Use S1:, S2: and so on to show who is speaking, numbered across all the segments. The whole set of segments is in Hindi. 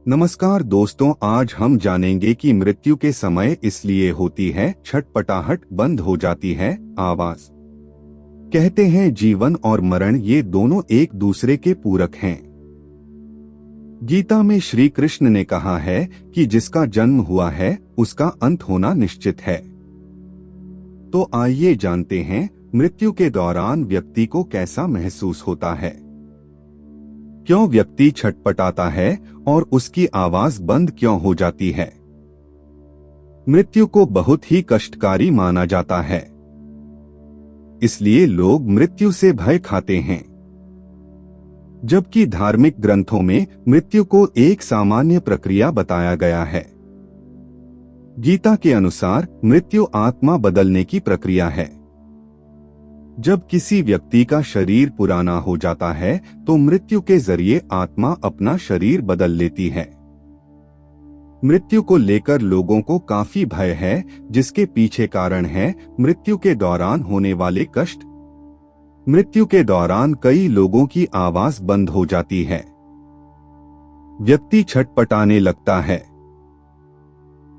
S1: नमस्कार दोस्तों, आज हम जानेंगे कि मृत्यु के समय इसलिए होती है छटपटाहट, बंद हो जाती है आवाज। कहते हैं जीवन और मरण ये दोनों एक दूसरे के पूरक हैं। गीता में श्री कृष्ण ने कहा है कि जिसका जन्म हुआ है उसका अंत होना निश्चित है। तो आइए जानते हैं मृत्यु के दौरान व्यक्ति को कैसा महसूस होता है, क्यों व्यक्ति छटपटाता है और उसकी आवाज बंद क्यों हो जाती है। मृत्यु को बहुत ही कष्टकारी माना जाता है, इसलिए लोग मृत्यु से भय खाते हैं। जबकि धार्मिक ग्रंथों में मृत्यु को एक सामान्य प्रक्रिया बताया गया है। गीता के अनुसार मृत्यु आत्मा बदलने की प्रक्रिया है। जब किसी व्यक्ति का शरीर पुराना हो जाता है तो मृत्यु के जरिए आत्मा अपना शरीर बदल लेती है। मृत्यु को लेकर लोगों को काफी भय है, जिसके पीछे कारण है मृत्यु के दौरान होने वाले कष्ट। मृत्यु के दौरान कई लोगों की आवाज बंद हो जाती है, व्यक्ति छटपटाने लगता है।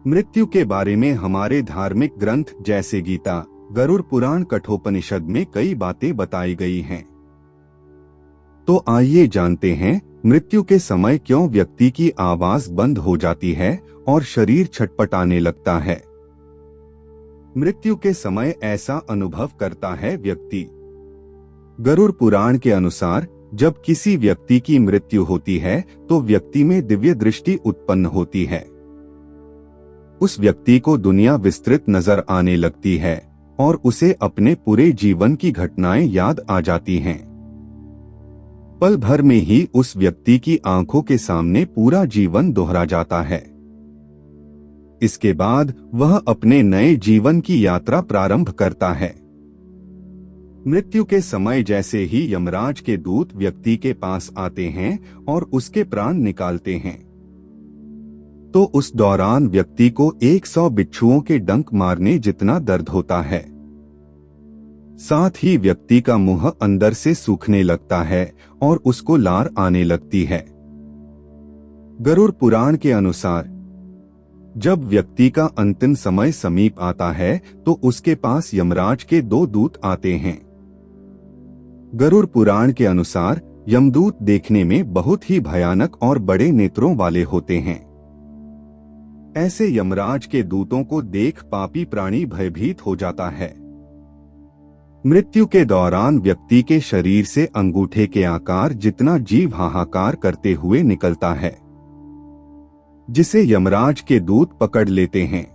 S1: मृत्यु के बारे में हमारे धार्मिक ग्रंथ जैसे गीता, गरुड़ पुराण, कठोपनिषद में कई बातें बताई गई हैं। तो आइए जानते हैं मृत्यु के समय क्यों व्यक्ति की आवाज बंद हो जाती है और शरीर छटपटाने लगता है। मृत्यु के समय ऐसा अनुभव करता है व्यक्ति। गरुड़ पुराण के अनुसार जब किसी व्यक्ति की मृत्यु होती है तो व्यक्ति में दिव्य दृष्टि उत्पन्न होती है। उस व्यक्ति को दुनिया विस्तृत नजर आने लगती है और उसे अपने पूरे जीवन की घटनाएं याद आ जाती हैं। पल भर में ही उस व्यक्ति की आंखों के सामने पूरा जीवन दोहरा जाता है। इसके बाद वह अपने नए जीवन की यात्रा प्रारंभ करता है। मृत्यु के समय जैसे ही यमराज के दूत व्यक्ति के पास आते हैं और उसके प्राण निकालते हैं, तो उस दौरान व्यक्ति को 100 बिच्छुओं के डंक मारने जितना दर्द होता है। साथ ही व्यक्ति का मुंह अंदर से सूखने लगता है और उसको लार आने लगती है। गरुड़ पुराण के अनुसार जब व्यक्ति का अंतिम समय समीप आता है तो उसके पास यमराज के 2 दूत आते हैं। गरुड़ पुराण के अनुसार यमदूत देखने में बहुत ही भयानक और बड़े नेत्रों वाले होते हैं। ऐसे यमराज के दूतों को देख पापी प्राणी भयभीत हो जाता है। मृत्यु के दौरान व्यक्ति के शरीर से अंगूठे के आकार जितना जीव हाहाकार करते हुए निकलता है, जिसे यमराज के दूत पकड़ लेते हैं।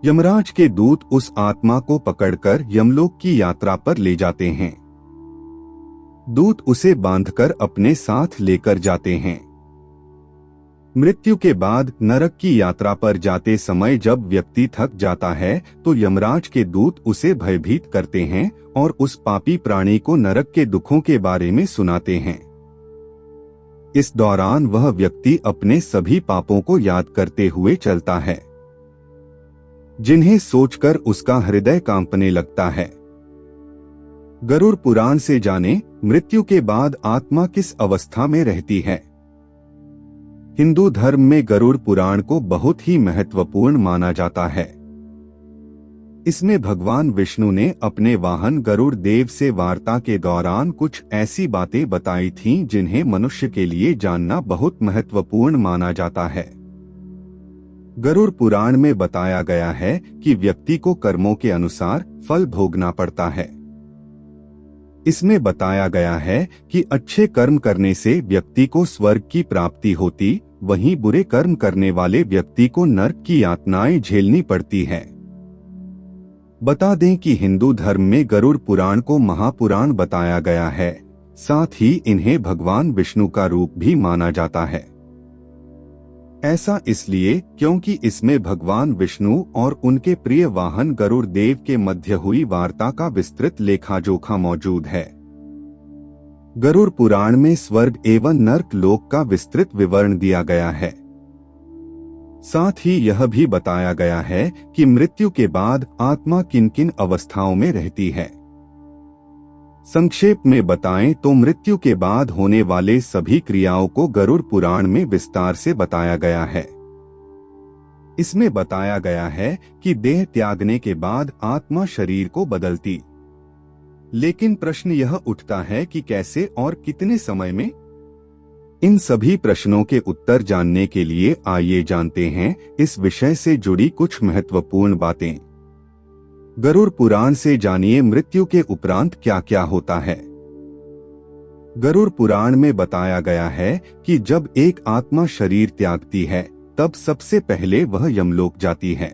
S1: यमराज के दूत उस आत्मा को पकड़कर यमलोक की यात्रा पर ले जाते हैं। दूत उसे बांधकर अपने साथ लेकर जाते हैं। मृत्यु के बाद नरक की यात्रा पर जाते समय जब व्यक्ति थक जाता है तो यमराज के दूत उसे भयभीत करते हैं और उस पापी प्राणी को नरक के दुखों के बारे में सुनाते हैं। इस दौरान वह व्यक्ति अपने सभी पापों को याद करते हुए चलता है, जिन्हें सोचकर उसका हृदय कांपने लगता है। गरुड़ पुराण से जाने मृत्यु के बाद आत्मा किस अवस्था में रहती है। हिंदू धर्म में गरुड़ पुराण को बहुत ही महत्वपूर्ण माना जाता है। इसमें भगवान विष्णु ने अपने वाहन गरुड़ देव से वार्ता के दौरान कुछ ऐसी बातें बताई थीं जिन्हें मनुष्य के लिए जानना बहुत महत्वपूर्ण माना जाता है। गरुड़ पुराण में बताया गया है कि व्यक्ति को कर्मों के अनुसार फल भोगना पड़ता है। इसमें बताया गया है कि अच्छे कर्म करने से व्यक्ति को स्वर्ग की प्राप्ति होती, वहीं बुरे कर्म करने वाले व्यक्ति को नरक की यातनाएं झेलनी पड़ती है। बता दें कि हिंदू धर्म में गरुड़ पुराण को महापुराण बताया गया है, साथ ही इन्हें भगवान विष्णु का रूप भी माना जाता है। ऐसा इसलिए क्योंकि इसमें भगवान विष्णु और उनके प्रिय वाहन गरुड़ देव के मध्य हुई वार्ता का विस्तृत लेखा जोखा मौजूद है। गरुड़ पुराण में स्वर्ग एवं नर्क लोक का विस्तृत विवरण दिया गया है। साथ ही यह भी बताया गया है कि मृत्यु के बाद आत्मा किन किन अवस्थाओं में रहती है। संक्षेप में बताएं तो मृत्यु के बाद होने वाले सभी क्रियाओं को गरुड़ पुराण में विस्तार से बताया गया है। इसमें बताया गया है कि देह त्यागने के बाद आत्मा शरीर को बदलती। लेकिन प्रश्न यह उठता है कि कैसे और कितने समय में? इन सभी प्रश्नों के उत्तर जानने के लिए आइए जानते हैं इस विषय से जुड़ी कुछ महत्वपूर्ण बातें। गरुड़ पुराण से जानिए मृत्यु के उपरांत क्या क्या होता है। गरुड़ पुराण में बताया गया है कि जब एक आत्मा शरीर त्यागती है तब सबसे पहले वह यमलोक जाती है।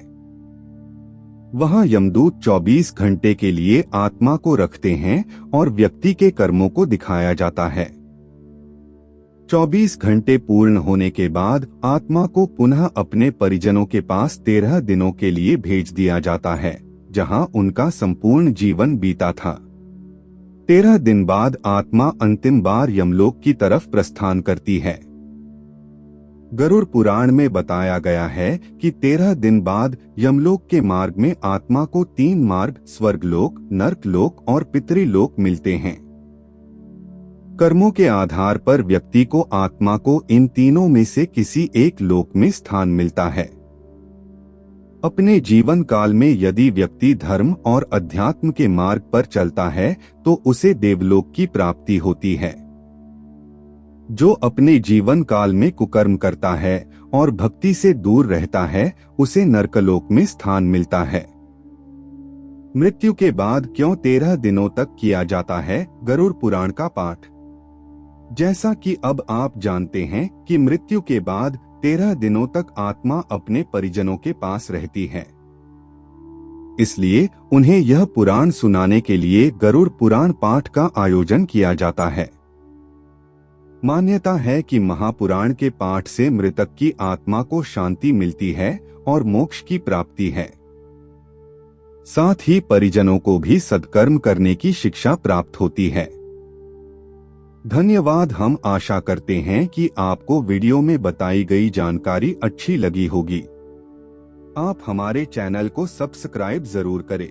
S1: वहां यमदूत 24 घंटे के लिए आत्मा को रखते हैं और व्यक्ति के कर्मों को दिखाया जाता है। 24 घंटे पूर्ण होने के बाद आत्मा को पुनः अपने परिजनों के पास 13 दिनों के लिए भेज दिया जाता है, जहां उनका संपूर्ण जीवन बीता था। 13 दिन बाद आत्मा अंतिम बार यमलोक की तरफ प्रस्थान करती है। गरुड़ पुराण में बताया गया है कि 13 दिन बाद यमलोक के मार्ग में आत्मा को 3 मार्ग स्वर्गलोक, नरकलोक और पितृलोक मिलते हैं। कर्मों के आधार पर व्यक्ति को आत्मा को इन तीनों में से किसी एक लोक में स्थान मिलता है। अपने जीवन काल में यदि व्यक्ति धर्म और अध्यात्म के मार्ग पर चलता है तो उसे देवलोक की प्राप्ति होती है। जो अपने जीवन काल में कुकर्म करता है और भक्ति से दूर रहता है उसे नरकलोक में स्थान मिलता है। मृत्यु के बाद क्यों 13 दिनों तक किया जाता है गरुड़ पुराण का पाठ? जैसा कि अब आप जानते हैं कि मृत्यु के बाद 13 दिनों तक आत्मा अपने परिजनों के पास रहती है, इसलिए उन्हें यह पुराण सुनाने के लिए गरुड़ पुराण पाठ का आयोजन किया जाता है। मान्यता है कि महापुराण के पाठ से मृतक की आत्मा को शांति मिलती है और मोक्ष की प्राप्ति है। साथ ही परिजनों को भी सत्कर्म करने की शिक्षा प्राप्त होती है। धन्यवाद। हम आशा करते हैं कि आपको वीडियो में बताई गई जानकारी अच्छी लगी होगी। आप हमारे चैनल को सब्सक्राइब जरूर करें।